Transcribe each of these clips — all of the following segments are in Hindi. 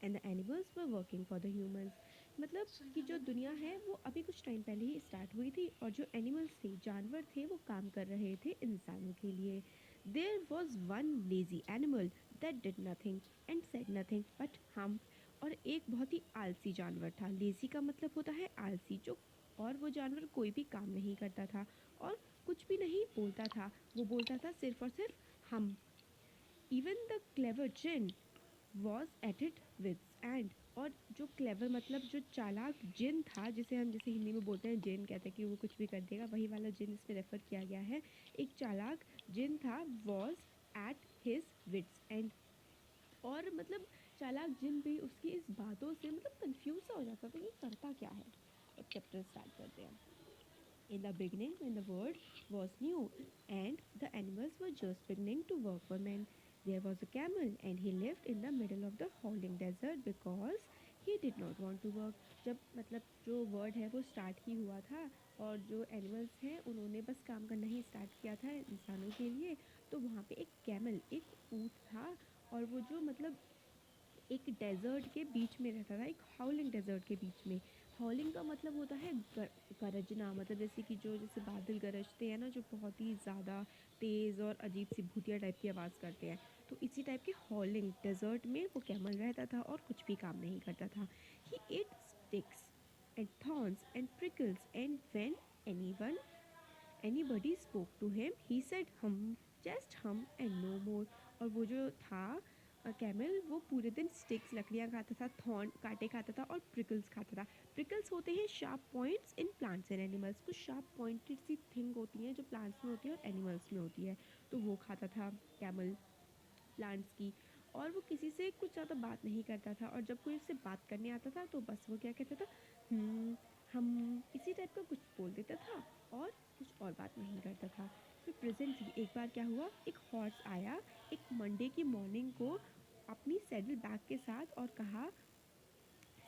And the animals were working for the humans. मतलब कि जो दुनिया है वो अभी कुछ टाइम पहले ही स्टार्ट हुई थी और जो एनिमल्स थे, जानवर थे, वो काम कर रहे थे इंसानों के लिए। There was one lazy animal that did nothing and said nothing but humph. और एक बहुत ही आलसी जानवर था। लेजी का मतलब होता है आलसी, जो और वो जानवर कोई भी काम नहीं करता था और कुछ भी नहीं बोलता था। वो बोलता था सिर्फ और सिर्फ humph. Even the clever djinn was at it with its end. और जो क्लेवर मतलब जो चालाक जिन था, जिसे हम जैसे हिंदी में बोलते हैं जिन, कहते हैं कि वो कुछ भी कर देगा, वही वाला जिन इसमें रेफर किया गया है। एक चालाक जिन था, was at his wits end. और मतलब चालाक जिन भी उसकी इस बातों से मतलब कंफ्यूज सा हो जाता था कि करता क्या है। अब चैप्टर स्टार्ट करते हैं। In the beginning, when the world was new and the animals were just beginning to work for men, there was a camel and he lived in the middle of the howling desert because he did not want to work. जब मतलब जो वर्ड है वो स्टार्ट ही हुआ था और जो एनिमल्स हैं उन्होंने बस काम करना ही स्टार्ट किया था इंसानों के लिए, तो वहाँ पे एक कैमल, एक ऊँट था। और वो जो मतलब एक डेजर्ट के बीच में रहता था, एक हाउलिंग डेजर्ट के बीच में। हाउलिंग का मतलब होता है गरजना, मतलब जैसे कि जो जैसे बादल गरजते हैं ना, जो बहुत ही ज़्यादा तेज़ और अजीब सी भूतिया टाइप की आवाज़ करते हैं, तो इसी टाइप के हाउलिंग डेजर्ट में वो कैमल रहता था और कुछ भी काम नहीं करता था। He ate sticks and thorns and prickles and when anyone anybody spoke to him, he said hum, just hum and no more. और वो जो था कैमल, वो पूरे दिन स्टिक्स लकड़ियाँ खाता था, थॉर्न कांटे खाता था और प्रिकल्स खाता था। प्रिकल्स होते हैं sharp points in plants and animals. कुछ शार्प पॉइंटेड सी थिंग होती हैं जो प्लांट्स में होती है और एनिमल्स में होती है, तो वो खाता था कैमल प्लांट्स की। और वो किसी से कुछ ज़्यादा बात नहीं करता था और जब कोई उससे बात करने आता था तो बस वो क्या कहता था, "हम्म, हम", इसी टाइप का कुछ बोल देता था और कुछ और बात नहीं करता था। फिर प्रेजेंटली एक बार क्या हुआ, एक हॉर्स आया एक मंडे की मॉर्निंग को अपनी सैडल बैग के साथ और कहा,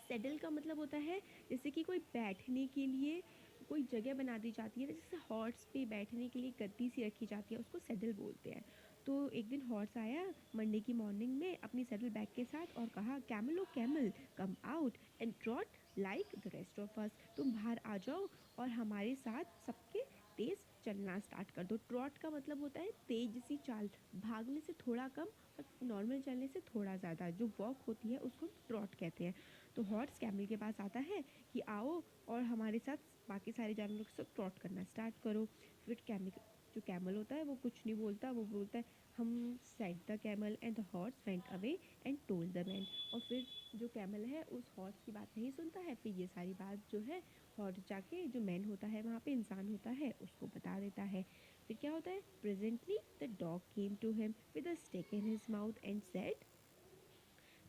सेडल का मतलब होता है जैसे कि कोई बैठने के लिए कोई जगह बना दी जाती है ना, जैसे हॉर्स पे बैठने के लिए गद्दी सी रखी जाती है, उसको सेडल बोलते हैं। तो एक दिन हॉर्स आया मंडे की मॉर्निंग में अपनी सेडल बैग के साथ और कहा, camel O camel, come out and trot like the rest of us. तुम बाहर आ जाओ और हमारे साथ सबके तेज चलना स्टार्ट कर दो। ट्रॉट का मतलब होता है तेज सी चाल, भागने से थोड़ा कम और नॉर्मल चलने से थोड़ा ज़्यादा जो वॉक होती है उसको ट्रॉट कहते हैं। तो हॉर्स कैमल के पास आता है कि आओ और हमारे साथ बाकी सारे जानवरों के साथ ट्रॉट करना स्टार्ट करो। फिर कैमल, जो कैमल होता है वो कुछ नहीं बोलता, वो बोलता है हम, said the camel and the horse went away and told the man. और फिर जो कैमल है उस हॉर्स की बात नहीं सुनता है, फिर ये सारी बात जो है हॉर्स जाके जो मैन होता है वहाँ पे इंसान होता है उसको बता देता है। फिर क्या होता है, presently the dog came to him with a stick in his mouth and said,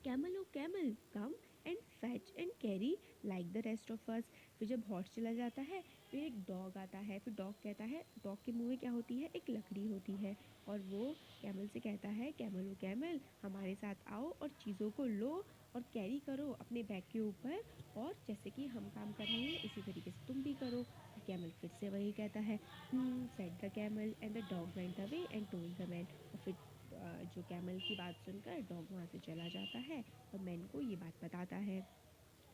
camel O camel, come and fetch and carry like the rest of us. फिर जब हॉर्स चला जाता है फिर एक डॉग आता है, फिर डॉग कहता है, डॉग के मुंह में क्या होती है, एक लकड़ी होती है, और वो कैमल से कहता है, कैमल ओ कैमल, हमारे साथ आओ और चीज़ों को लो और कैरी करो अपने बैग के ऊपर, और जैसे कि हम काम कर रहे हैं इसी तरीके से तुम भी करो। फिर कैमल फिर से वही कहता है, said the camel and the dog went away and told the man. और फिर जो कैमल की बात सुनकर डॉग वहाँ से चला जाता है और मैन को ये बात बताता है।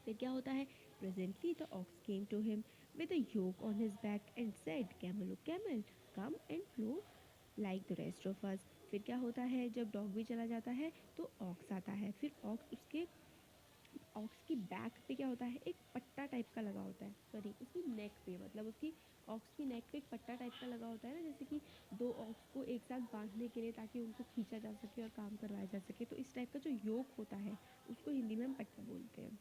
फिर क्या होता है, presently the ox came to him with a yoke on his back and said, camel O camel, come and plough like the rest of us. फिर क्या होता है, जब डॉग भी चला जाता है तो ऑक्स आता है। फिर ऑक्स, उसके ऑक्स की बैक पे क्या होता है, एक पट्टा टाइप का लगा होता है, सॉरी उसकी नेक पे, मतलब उसकी ऑक्स की नेक पे एक पट्टा टाइप का लगा होता है ना, जैसे कि दो ऑक्स को एक साथ बांधने के लिए ताकि उनको खींचा जा सके और काम करवाया जा सके, तो इस टाइप का जो योक होता है उसको हिंदी में हम पट्टा बोलते हैं।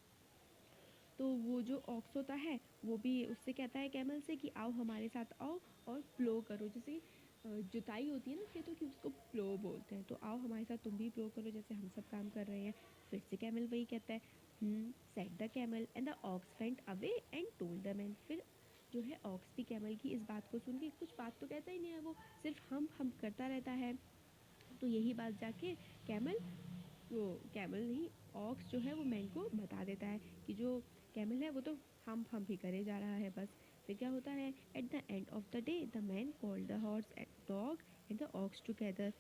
तो वो जो ऑक्स होता है वो भी उससे कहता है कैमल से कि आओ हमारे साथ आओ और प्लो करो, जैसे जुताई होती है ना खेतों की, उसको प्लो बोलते हैं, तो आओ हमारे साथ तुम भी प्लो करो जैसे हम सब काम कर रहे हैं। फिर से कैमल वही कहता है, said the camel and the ox went away and told the man. फिर जो है ऑक्स भी कैमल की इस बात को सुन के, कुछ बात तो कहता ही नहीं है, वो सिर्फ हम करता रहता है। तो यही बात जाके कैमल, वो कैमल नहीं, ऑक्स जो है वो मैन को बता देता है कि जो कैमल है वो तो हम ही करे जा रहा है बस। फिर क्या होता है, at the end of the day the man called the horse and dog and the ox together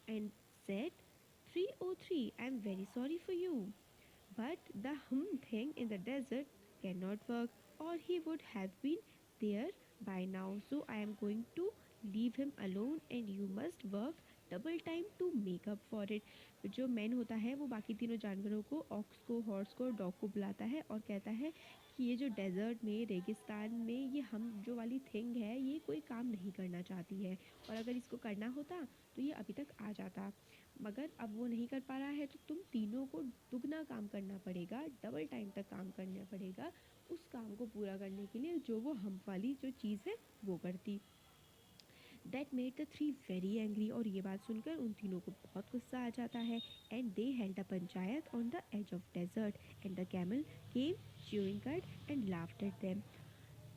and said, 303, I am very sorry for you, But the thing in the desert cannot work, or he would have been there by now. So I am going to leave him alone, and you must work double time to make up for it. जो मैन होता है वो बाकी तीनों जानवरों को, ऑक्स को, हॉर्स को और डॉग को बुलाता है और कहता है कि ये जो डेजर्ट में, रेगिस्तान में, ये हम जो वाली थिंग है ये कोई काम नहीं करना चाहती है, और अगर इसको करना होता तो ये अभी तक आ जाता, मगर अब वो नहीं कर पा रहा है, तो तुम तीनों को दुगना काम करना पड़ेगा, डबल टाइम तक काम करना पड़ेगा उस काम को पूरा करने के लिए जो वो हम वाली जो चीज़ है वो करती। That made the three very angry, और ये बात सुनकर उन तीनों को बहुत गुस्सा आ जाता है। And they held a panchayat on the edge of desert, and the camel came chewing cud and laughed at them.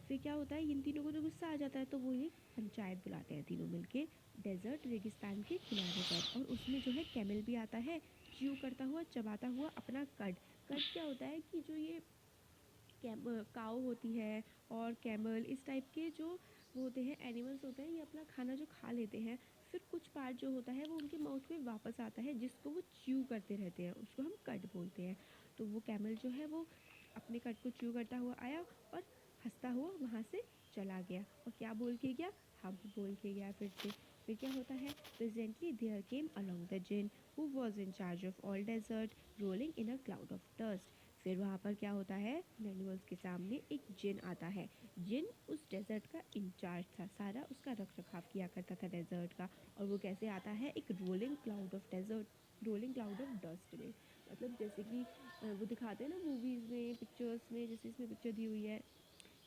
फिर क्या होता है, इन तीनों को तो गुस्सा आ जाता है, तो वो एक पंचायत बुलाते हैं तीनों मिलके डेजर्ट रेगिस्तान के किनारे पर, और उसमें जो है कैमल भी आता है, च्यू करता हुआ, चबाता हुआ अपना कट। कट क्या होता है कि जो ये काऊ होती है और कैमल, इस टाइप के जो वो होते हैं, एनिमल्स होते हैं, ये अपना खाना जो खा लेते हैं, फिर कुछ पार्ट जो होता है वो उनके माउथ में वापस आता है, जिसको वो च्यू करते रहते हैं, उसको हम कट बोलते हैं। तो वो कैमल जो है वो अपने कट को च्यू करता हुआ आया और हंसता हुआ वहाँ से चला गया, और क्या बोल के गया, हम बोल के गया फिर से। फिर क्या होता है, presently there came along the djinn who was in charge of all desert, rolling in a cloud of dust. फिर वहाँ पर क्या होता है, एनिमल्स के सामने एक जिन आता है। जिन उस डेजर्ट का इंचार्ज था, सारा उसका रख रखाव किया करता था डेजर्ट का। और वो कैसे आता है, एक rolling cloud of desert, rolling cloud of dust में, मतलब जैसे कि वो दिखाते हैं ना मूवीज़ में, पिक्चर्स में, जैसे इसमें पिक्चर दी हुई है,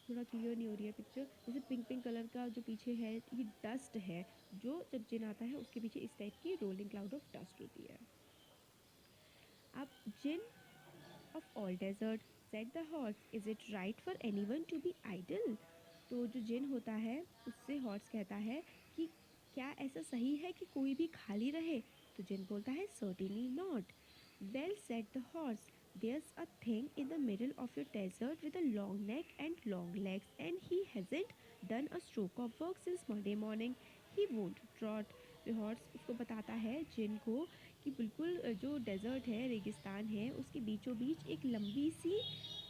थोड़ा क्लियर नहीं हो रही है पिक्चर, जैसे पिंक पिंक कलर का जो पीछे है ये डस्ट है, जो जब जिन आता है उसके पीछे इस टाइप की रोलिंग क्लाउड ऑफ डस्ट होती है। अब जिन of all desert, said the horse, is it right for anyone to be idle? तो जो जिन होता है उससे हॉर्स कहता है कि क्या ऐसा सही है कि कोई भी खाली रहे? तो जिन बोलता है certainly not. Well, said the horse, there's a thing in the middle of your desert with a long neck and long legs, and he hasn't done a stroke of work since Monday morning. He won't trot. फिर हॉर्स उसको बताता है जिन को कि बिल्कुल जो डेजर्ट है, रेगिस्तान है, उसके बीचों बीच एक लंबी सी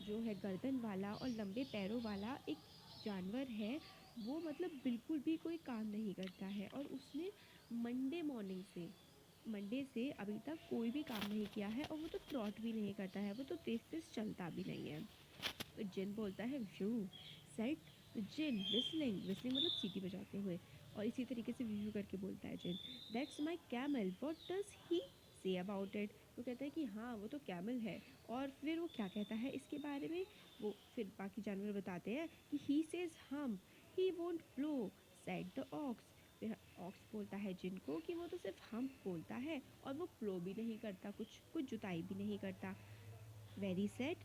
जो है गर्दन वाला और लंबे पैरों वाला एक जानवर है, वो मतलब बिल्कुल भी कोई काम नहीं करता है, और उसने मंडे से अभी तक कोई भी काम नहीं किया है, और वो तो ट्रॉट भी नहीं करता है, वो तो तेज तेज चलता भी नहीं है। तो जिन बोलता है व्यू, सेट जिन विस्लिंग, विस्लिंग मतलब सीटी बजाते हुए, और इसी तरीके से व्यू करके बोलता है djinn, that's my camel, what does he say about it. वो कहता है कि हाँ वो तो कैमल है, और फिर वो क्या कहता है इसके बारे में, वो फिर बाकी जानवर बताते हैं कि ही सेज हम, he won't blow, said the ox. फिर ऑक्स बोलता है जिनको कि वो तो सिर्फ हम बोलता है, और वो प्लो भी नहीं करता, कुछ कुछ जुताई भी नहीं करता। Very said,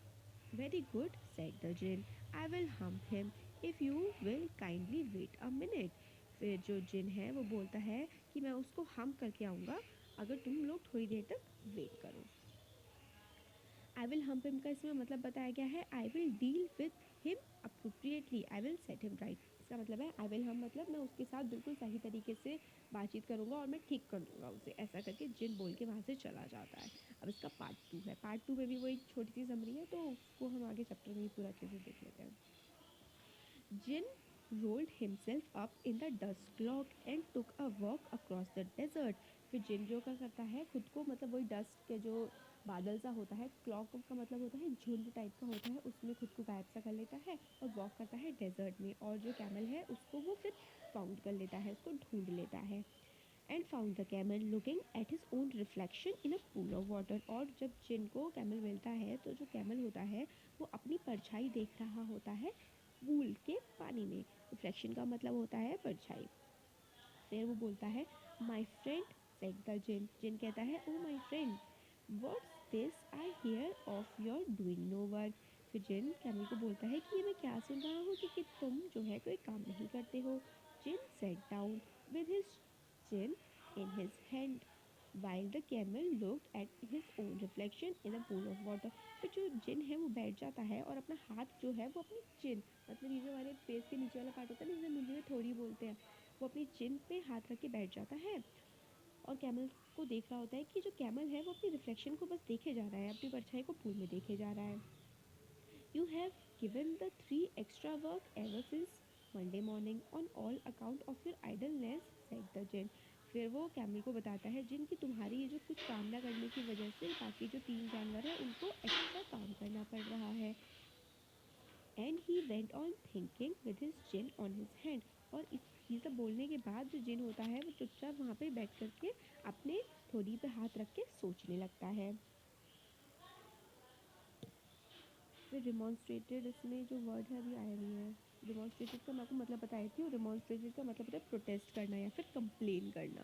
very good, said the jinn. I will hump him if you will kindly wait a minute. फिर जो जिन है वो बोलता है कि मैं उसको हम करके आऊँगा, अगर तुम लोग थोड़ी देर तक वेट करो। आई विल हम्प हिम का इसमें मतलब बताया गया है, I will deal with him appropriately, I will set him right. इसका मतलब है आई विल हम मतलब मैं उसके साथ बिल्कुल सही तरीके से बातचीत करूँगा और मैं ठीक कर दूँगा उसे, ऐसा करके जिन बोल के वहाँ से चला जाता है। अब इसका पार्ट 2 है, पार्ट 2 में भी वो एक छोटी सी समरी है, तो उसको हम आगे चैप्टर में ही पूरा अच्छे से देख लेते हैं। जिन rolled himself up in the dust cloud and took a walk across the desert. फिर जिन जो क्या करता है खुद को, मतलब वही डस्ट के जो बादल सा होता है, क्लॉक का मतलब होता है झुंड टाइप का होता है, उसमें खुद को गायब सा कर लेता है और वॉक करता है डेजर्ट में, और जो कैमल है उसको वो फिर फाउंड कर लेता है, उसको ढूंढ लेता है। And found the camel looking at his own reflection in a pool of water. और जब जिन को कैमल मिलता है तो जो कैमल होता है वो अपनी परछाई देख रहा होता है पूल के पानी में। रिफ्लेक्शन का मतलब होता है परछाई। फिर वो बोलता है my friend, said the djinn. Djinn कहता है O my friend, what's this I hear of your doing no work. फिर जिन कैमल को बोलता है कि ये मैं क्या सुन रहा हूँ कि तुम जो है कोई काम नहीं करते हो। Djinn sat down with his chin in his hand while the camel looked at his own reflection in a pool of water। फिर जो जिन है वो बैठ जाता है और अपना हाथ जो है वो अपनी चिन, मतलब ये जो हमारे फेस के नीचे वाला पार्ट होता है ना, जिसे हिंदी में थोड़ी बोलते हैं, वो अपनी चिन पे हाथ रख के बैठ जाता है। और कैमल को देख रहा होता है कि जो कैमल है वो अपनी रिफ्लेक्शन को बस देखे जा रहा है, अपनी परछाई को पूल में देखे जा रहा है। You have given the three extra work ever since Monday morning on all account of your idleness, said the jinn. फिर वो कैमल को बताता है, जिन की तुम्हारी ये जो कुछ काम ना करने की वजह से बाकी जो 3 जानवर हैं उनको एक्स्ट्रा काम करना पड़ रहा है। And he went on thinking with his chin on his hand. और ये सब बोलने के बाद जो जिन होता है वो चुपचाप वहाँ पे बैठ करके अपने थोड़ी पे हाथ रख के सोचने लगता है। फिर रिमॉन्स्ट्रेटेड, इसमें जो वर्ड है अभी आया नहीं है। रिमॉन्स्ट्रेटेड का मैं आपको मतलब बता देती हूँ। रिमॉन्स्ट्रेटेड का मतलब होता है प्रोटेस्ट करना या फिर कंप्लेन करना।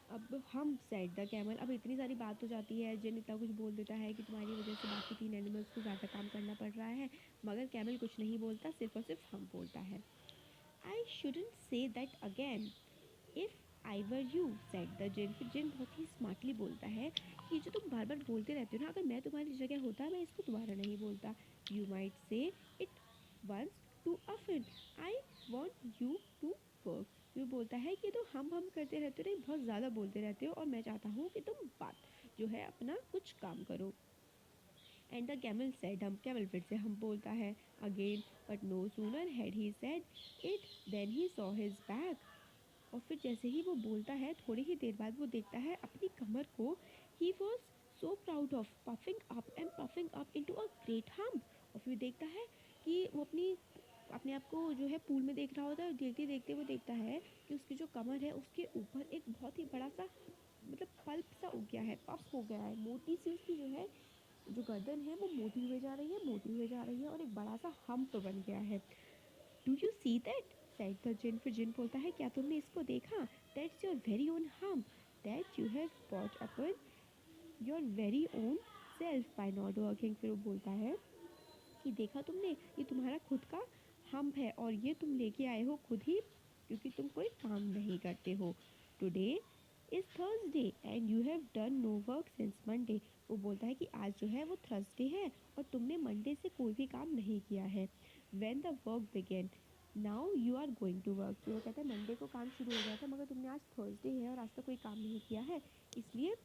अब हम सेड द कैमल, अब इतनी सारी बात हो जाती है, जिन इतना कुछ बोल देता है कि तुम्हारी वजह से बाकी 3 एनिमल्स को ज़्यादा काम करना पड़ रहा है, मगर कैमल कुछ नहीं बोलता, सिर्फ और सिर्फ हम बोलता है। I shouldn't say that again if I were you, said the djinn. फिर जिन बहुत ही स्मार्टली बोलता है कि जो तुम बार बार बोलते रहते हो ना, अगर मैं तुम्हारी जगह होता मैं इसको दोबारा नहीं बोलता। You might say it once too often, I want you to work. ये बोलता है कि तो हम करते रहते हो, बहुत ज़्यादा बोलते रहते हो, और मैं चाहता हूँ कि तुम बात जो है अपना कुछ काम करो। And the camel said, humph camel फिर से हम बोलता है again, but no sooner had he said it then he saw his back. और फिर जैसे ही वो बोलता है, थोड़ी ही देर बाद वो देखता है अपनी कमर को। He was so proud of puffing up into a great hump. और फिर देखता है कि वो अपने आप को जो है पूल में देख रहा होता है, और देखते देखते वो देखता है कि उसकी जो कमर है उसके ऊपर एक बहुत ही बड़ा सा मतलब पल्प सा उग गया है, पफ हो गया है, मोटी सी उसकी जो है जो गर्दन है वो मोटी हुई जा रही है, मोटी हुई जा रही है, और एक बड़ा सा हम्प बन गया है। Do you see that, said the djinn. फिर जिन बोलता है, क्या तुमने इसको देखा? That's your very own hump that you have brought upon your very own self by not working. फिर वो बोलता है कि देखा तुमने, ये तुम्हारा खुद का हम्प है, और ये तुम लेके आए हो खुद ही, क्योंकि तुम कोई काम नहीं करते हो। Today is Thursday and you have done no work since Monday. वो बोलता है कि आज जो है वो थर्सडे है और तुमने मंडे से कोई भी काम नहीं किया है। When the work began now you are going to work. वो कहता है मंडे को काम शुरू हो गया था, मगर तुमने आज थर्सडे है और आज तक कोई काम नहीं किया है, इसलिए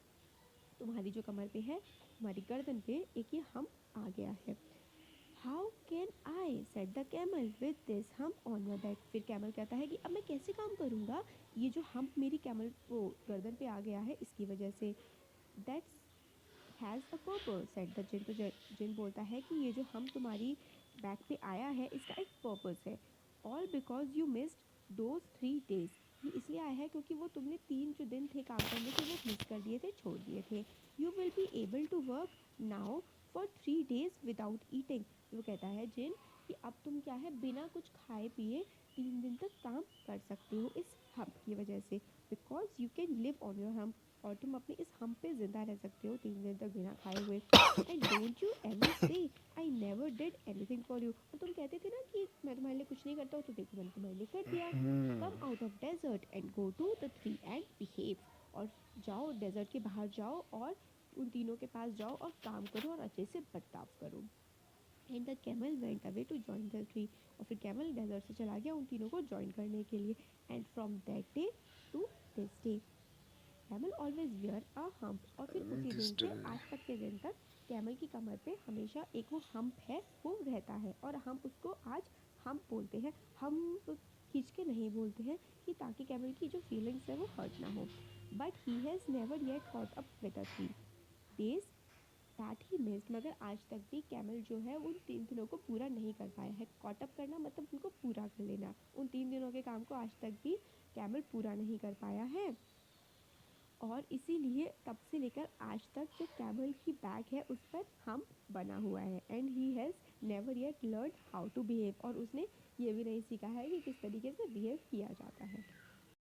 तुम्हारी जो कमर पे है, तुम्हारी गर्दन पे एक ये हम आ गया है। How can I, said the camel, with this hump on your back. फिर कैमल कहता है कि अब मैं कैसे काम करूँगा, ये जो हम्प मेरी कैमल वो गर्दन पे आ गया है इसकी वजह से। That's has a purpose, said the djinn. तो जिन बोलता है कि ये जो हम तुम्हारी बैक पे आया है इसका एक पर्पस है। All because you missed those 3 days। ये इसलिए आया है क्योंकि वो तुमने 3 जो दिन थे काम करने के वो मिस कर दिए थे, छोड़ दिए थे। You will be able to work now for 3 days without eating. वो कहता है जिन कि अब तुम क्या है बिना कुछ खाए पिए 3 दिन तक काम कर सकते हो इस हम्प की वजह से। Because you can live on your hump, और तुम अपने इस हम्प पे जिंदा रह सकते हो 3 दिन तक बिना खाए हुए। एंड डोंट यू एवर से I never did anything for you. और तुम कहते थे ना कि मैं तुम्हारे लिए कुछ नहीं करता हूँ, तो देखो मैंने तुम्हारे लिए कर दिया। Come out of desert and go to the tree and behave. और जाओ डेजर्ट के बाहर जाओ और उन तीनों के पास जाओ और काम करो और अच्छे से बर्ताव करो। And the camel went away to join the tree. और फिर कैमल डेजर्ट से चला गया उन तीनों को ज्वाइन करने के लिए। And from that day to this day camel always wear a hump. और फिर उसी दिन से आज तक के दिन तक कैमल की कमर पे हमेशा एक वो हम्प है वो रहता है, और हम उसको आज हम्प बोलते हैं। हम खींच के नहीं बोलते हैं कि ताकि कैमल की जो फीलिंग्स है वो हर्ट ना हो। But he has never yet caught up with a 3 days that he missed. मगर आज तक भी कैमल जो है उन 3 दिनों को पूरा नहीं कर पाया है। कॉट अप करना मतलब उनको पूरा कर लेना, उन 3 दिनों के काम को आज तक भी कैमल पूरा नहीं कर पाया है। और इसीलिए तब से लेकर आज तक जो कैमल की बैक है उस पर हम बना हुआ है। And he has never yet learn how to behave. और उसने ये भी नहीं सीखा है कि किस तरीके से बिहेव किया जाता है।